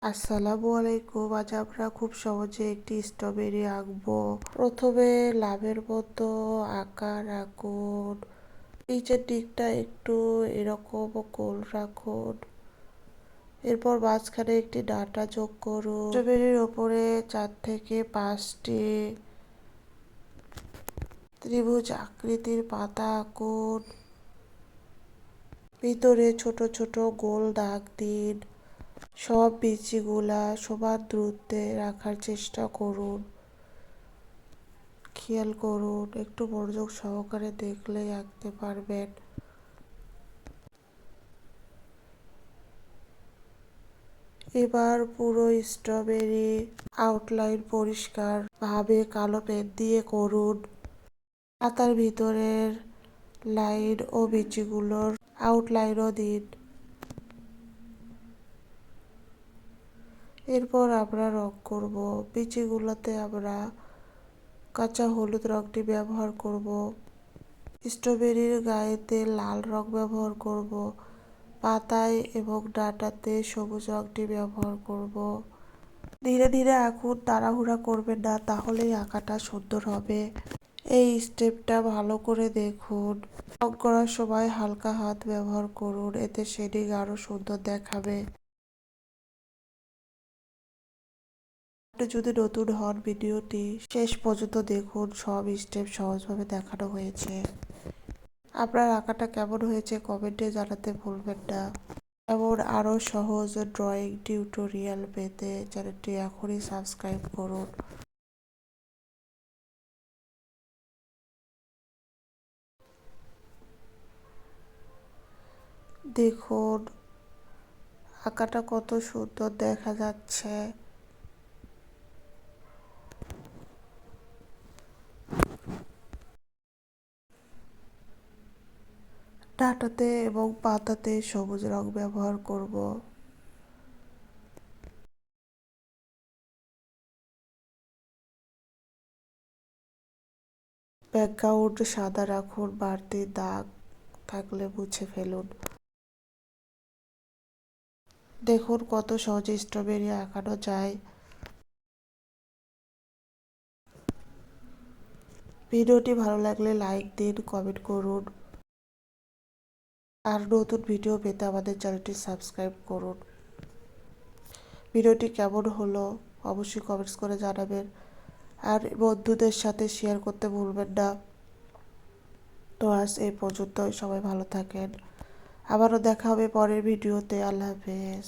আসসালামু আলাইকুম। আজ আমরা খুব সহজে একটি স্ট্রবেরি আঁকবো। প্রথমে লাভের মতো আকার আঁকুন। নিচের দিকটা একটু এরকম গোল রাখুন। এরপর মাঝখানে একটি ডাঁটা যোগ করুন। স্ট্রবেরির ওপরে 4 থেকে 5টি ত্রিভুজ আকৃতির পাতা আঁকুন। ভিতরে ছোট ছোট গোল দাগ দিন। সব বিচিগুলা সমান দূরত্বে রাখার চেষ্টা করুন। খেয়াল করুন, একটু মনোযোগ সহকারে দেখলেই আঁকতে পারবেন। এবার পুরো স্ট্রবেরি আউটলাইন পরিষ্কার ভাবে কালো পেন দিয়ে করুন। পাতার ভিতরের লাইন ও বিচিগুলোর আউটলাইনও দিন। এরপর আমরা রং করব। বিচিগুলোতে আমরা কাঁচা হলুদ রংটি ব্যবহার করব। স্ট্রবেরির গায়েতে লাল রং ব্যবহার করব। পাতায় এবং ডাঁটাতে সবুজ রংটি ব্যবহার করব। ধীরে ধীরে আঁকুন, তাড়াহুড়া করবেন না, তাহলেই আঁকাটা সুন্দর হবে। এই স্টেপটা ভালো করে দেখুন। রং করার সময় হালকা হাত ব্যবহার করুন, এতে শেডিং আরো সুন্দর দেখাবে। আপনি যদি নতুন হন, ভিডিওটি শেষ পর্যন্ত দেখুন, সব স্টেপ সহজভাবে দেখানো হয়েছে। আপনার আঁকাটা কেমন হয়েছে কমেন্টে জানাতে ভুলবেন না। এমন আরও সহজ ড্রয়িং টিউটোরিয়াল পেতে চ্যানেলটি এখনই সাবস্ক্রাইব করুন। দেখুন আঁকাটা কত সুন্দর দেখা যাচ্ছে। ডাঁটাতে এবং পাতাতে সবুজ রং ব্যবহার করব। ব্যাকগ্রাউন্ড সাদা রাখুন, বাড়তি দাগ থাকলে মুছে ফেলুন। দেখুন কত সহজে স্ট্রবেরি আঁকানো যায়। ভিডিওটি ভালো লাগলে লাইক দিন, কমেন্ট করুন। আর নতুন ভিডিও পেতে আমাদের চ্যানেলটি সাবস্ক্রাইব করুন। ভিডিওটি কেমন হলো অবশ্যই কমেন্টস করে জানাবেন। আর বন্ধুদের সাথে শেয়ার করতে ভুলবেন না। তো আজ এই পর্যন্তই, সবাই ভালো থাকেন। আবারও দেখা হবে পরের ভিডিওতে। আল্লাহ হাফেজ।